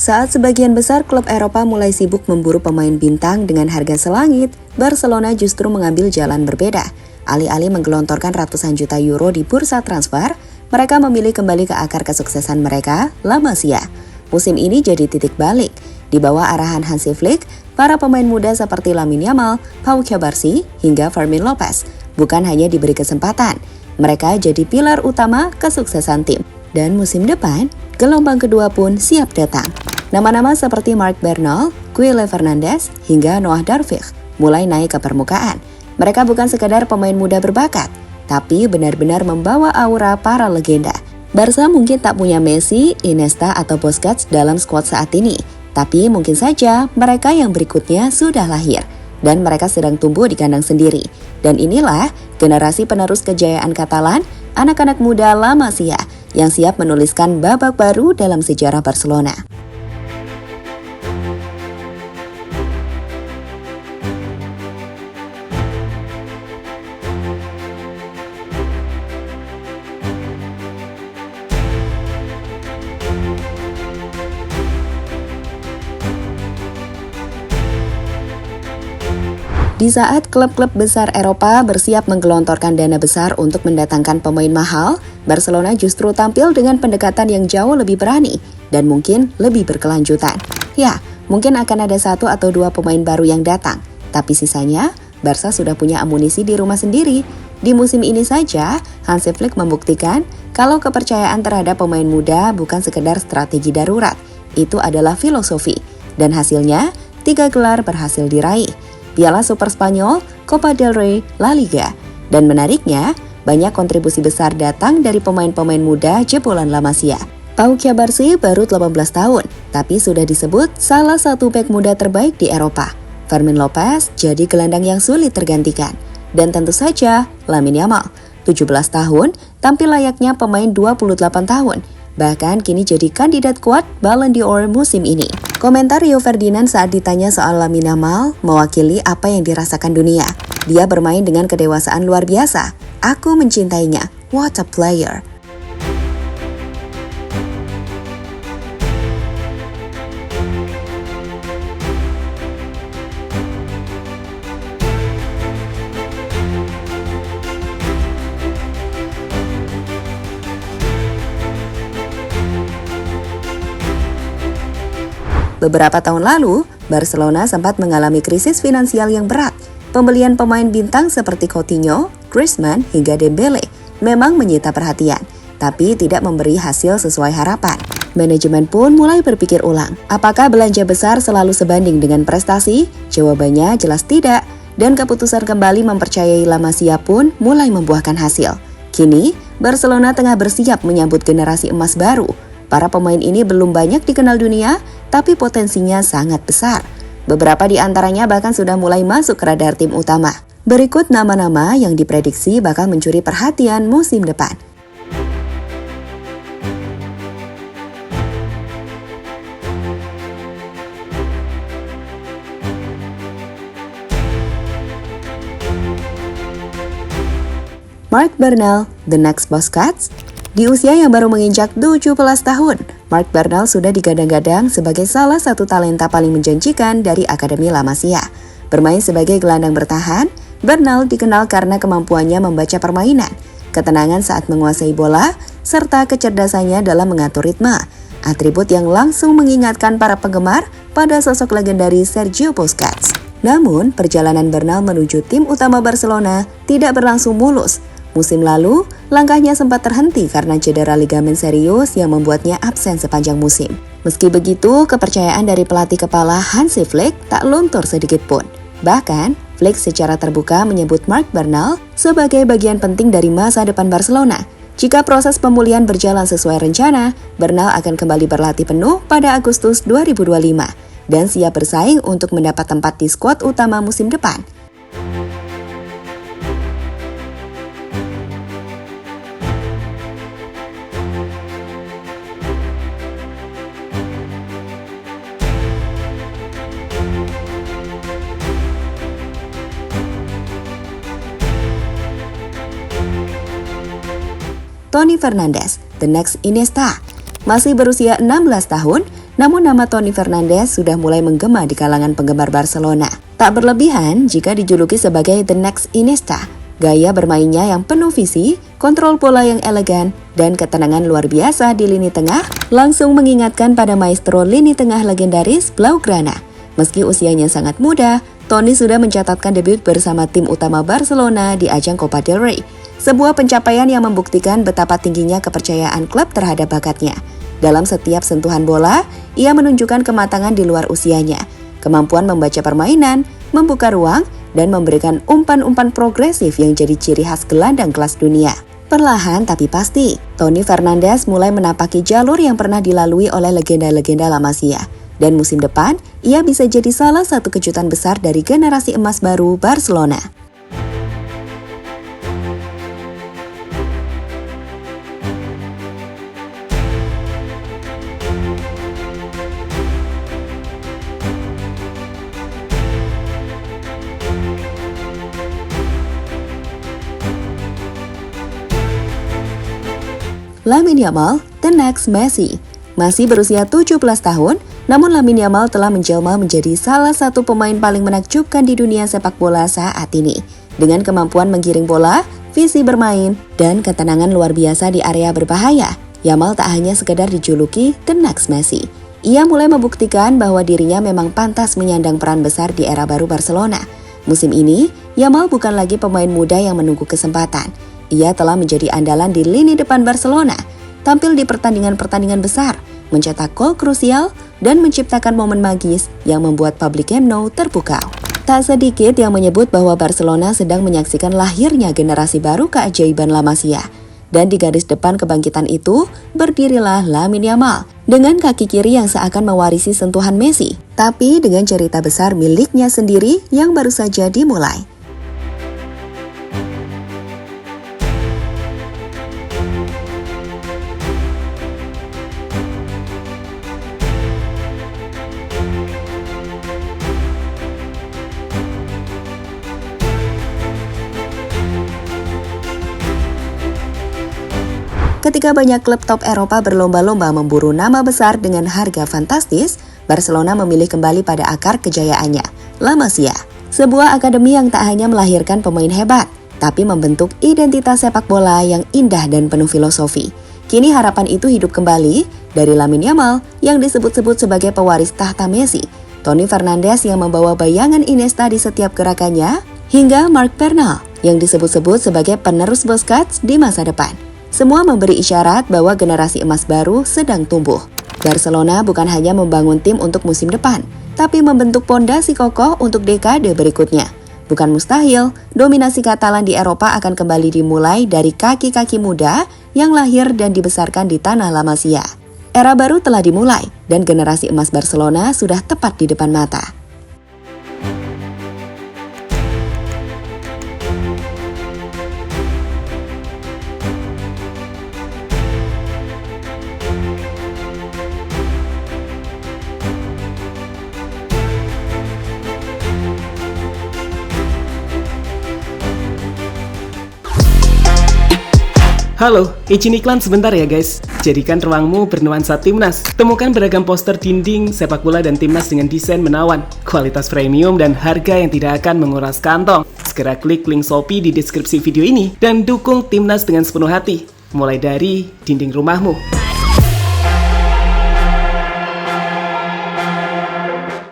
Saat sebagian besar klub Eropa mulai sibuk memburu pemain bintang dengan harga selangit, Barcelona justru mengambil jalan berbeda. Alih-alih menggelontorkan ratusan juta euro di bursa transfer, mereka memilih kembali ke akar kesuksesan mereka, La Masia. Musim ini jadi titik balik. Di bawah arahan Hansi Flick, para pemain muda seperti Lamine Yamal, Pau Cubarsí, hingga Fermin Lopez bukan hanya diberi kesempatan, mereka jadi pilar utama kesuksesan tim. Dan musim depan, gelombang kedua pun siap datang. Nama-nama seperti Marc Bernal, Guille Fernandes, hingga Noah Darvig mulai naik ke permukaan. Mereka bukan sekadar pemain muda berbakat, tapi benar-benar membawa aura para legenda. Barca mungkin tak punya Messi, Iniesta, atau Busquets dalam skuad saat ini, tapi mungkin saja mereka yang berikutnya sudah lahir, dan mereka sedang tumbuh di kandang sendiri. Dan inilah generasi penerus kejayaan Katalan, anak-anak muda La Masia, yang siap menuliskan babak baru dalam sejarah Barcelona. Di saat klub-klub besar Eropa bersiap menggelontorkan dana besar untuk mendatangkan pemain mahal, Barcelona justru tampil dengan pendekatan yang jauh lebih berani dan mungkin lebih berkelanjutan. Ya, mungkin akan ada 1 atau 2 pemain baru yang datang, tapi sisanya, Barca sudah punya amunisi di rumah sendiri. Di musim ini saja, Hansi Flick membuktikan kalau kepercayaan terhadap pemain muda bukan sekedar strategi darurat, itu adalah filosofi. Dan hasilnya, 3 gelar berhasil diraih. Piala Super Spanyol, Copa del Rey, La Liga. Dan menariknya, banyak kontribusi besar datang dari pemain-pemain muda jebolan La Masia. Pau Cubarsí baru 18 tahun, tapi sudah disebut salah satu bek muda terbaik di Eropa. Fermin Lopez jadi gelandang yang sulit tergantikan. Dan tentu saja, Lamine Yamal, 17 tahun, tampil layaknya pemain 28 tahun. Bahkan kini jadi kandidat kuat Ballon d'Or musim ini. Komentar Rio Ferdinand saat ditanya soal Lamine Yamal mewakili apa yang dirasakan dunia. Dia bermain dengan kedewasaan luar biasa. Aku mencintainya. What a player. Beberapa tahun lalu, Barcelona sempat mengalami krisis finansial yang berat. Pembelian pemain bintang seperti Coutinho, Griezmann, hingga Dembele memang menyita perhatian, tapi tidak memberi hasil sesuai harapan. Manajemen pun mulai berpikir ulang. Apakah belanja besar selalu sebanding dengan prestasi? Jawabannya jelas tidak, dan keputusan kembali mempercayai La Masia pun mulai membuahkan hasil. Kini, Barcelona tengah bersiap menyambut generasi emas baru. Para pemain ini belum banyak dikenal dunia, tapi potensinya sangat besar. Beberapa di antaranya bahkan sudah mulai masuk ke radar tim utama. Berikut nama-nama yang diprediksi bakal mencuri perhatian musim depan. Marc Bernal, the next Busquets. Di usia yang baru menginjak 17 tahun, Marc Bernal sudah digadang-gadang sebagai salah satu talenta paling menjanjikan dari Akademi La Masia. Bermain sebagai gelandang bertahan, Bernal dikenal karena kemampuannya membaca permainan, ketenangan saat menguasai bola, serta kecerdasannya dalam mengatur ritme. Atribut yang langsung mengingatkan para penggemar pada sosok legendaris Sergio Busquets. Namun, perjalanan Bernal menuju tim utama Barcelona tidak berlangsung mulus. Musim lalu, langkahnya sempat terhenti karena cedera ligamen serius yang membuatnya absen sepanjang musim. Meski begitu, kepercayaan dari pelatih kepala Hansi Flick tak luntur sedikit pun. Bahkan, Flick secara terbuka menyebut Marc Bernal sebagai bagian penting dari masa depan Barcelona. Jika proses pemulihan berjalan sesuai rencana, Bernal akan kembali berlatih penuh pada Agustus 2025 dan siap bersaing untuk mendapat tempat di skuad utama musim depan. Toni Fernandes, the next Iniesta. Masih berusia 16 tahun, Namun nama Toni Fernandes sudah mulai menggema di kalangan penggemar Barcelona. Tak berlebihan jika dijuluki sebagai The Next Iniesta. Gaya bermainnya yang penuh visi, kontrol bola yang elegan, dan ketenangan luar biasa di lini tengah langsung mengingatkan pada maestro lini tengah legendaris Blaugrana. Meski usianya sangat muda, Toni sudah mencatatkan debut bersama tim utama Barcelona di ajang Copa del Rey. Sebuah pencapaian yang membuktikan betapa tingginya kepercayaan klub terhadap bakatnya. Dalam setiap sentuhan bola, ia menunjukkan kematangan di luar usianya, kemampuan membaca permainan, membuka ruang, dan memberikan umpan-umpan progresif yang jadi ciri khas gelandang kelas dunia. Perlahan tapi pasti, Toni Fernandes mulai menapaki jalur yang pernah dilalui oleh legenda-legenda La Masia. Dan musim depan, ia bisa jadi salah satu kejutan besar dari generasi emas baru Barcelona. Lamine Yamal, the next Messi. Masih berusia 17 tahun, namun Lamine Yamal telah menjelma menjadi salah satu pemain paling menakjubkan di dunia sepak bola saat ini. Dengan kemampuan menggiring bola, visi bermain, dan ketenangan luar biasa di area berbahaya, Yamal tak hanya sekedar dijuluki the next Messi. Ia mulai membuktikan bahwa dirinya memang pantas menyandang peran besar di era baru Barcelona. Musim ini, Yamal bukan lagi pemain muda yang menunggu kesempatan. Ia telah menjadi andalan di lini depan Barcelona, tampil di pertandingan-pertandingan besar, mencetak gol krusial, dan menciptakan momen magis yang membuat public Camp Nou terpukau. Tak sedikit yang menyebut bahwa Barcelona sedang menyaksikan lahirnya generasi baru keajaiban La Masia. Dan di garis depan kebangkitan itu, berdirilah Lamine Yamal, dengan kaki kiri yang seakan mewarisi sentuhan Messi, tapi dengan cerita besar miliknya sendiri yang baru saja dimulai. Ketika banyak klub top Eropa berlomba-lomba memburu nama besar dengan harga fantastis, Barcelona memilih kembali pada akar kejayaannya, La Masia. Sebuah akademi yang tak hanya melahirkan pemain hebat, tapi membentuk identitas sepak bola yang indah dan penuh filosofi. Kini harapan itu hidup kembali dari Lamine Yamal yang disebut-sebut sebagai pewaris tahta Messi, Toni Fernandes yang membawa bayangan Iniesta di setiap gerakannya, hingga Marc Bernal yang disebut-sebut sebagai penerus Busquets di masa depan. Semua memberi isyarat bahwa generasi emas baru sedang tumbuh. Barcelona bukan hanya membangun tim untuk musim depan, tapi membentuk pondasi kokoh untuk dekade berikutnya. Bukan mustahil, dominasi Katalan di Eropa akan kembali dimulai dari kaki-kaki muda yang lahir dan dibesarkan di tanah La Masia. Era baru telah dimulai, dan generasi emas Barcelona sudah tepat di depan mata. Halo, izin iklan sebentar ya guys. Jadikan ruangmu bernuansa timnas. Temukan beragam poster dinding, sepak bola dan timnas dengan desain menawan, kualitas premium dan harga yang tidak akan menguras kantong. Segera klik link Shopee di deskripsi video ini dan dukung timnas dengan sepenuh hati. Mulai dari dinding rumahmu.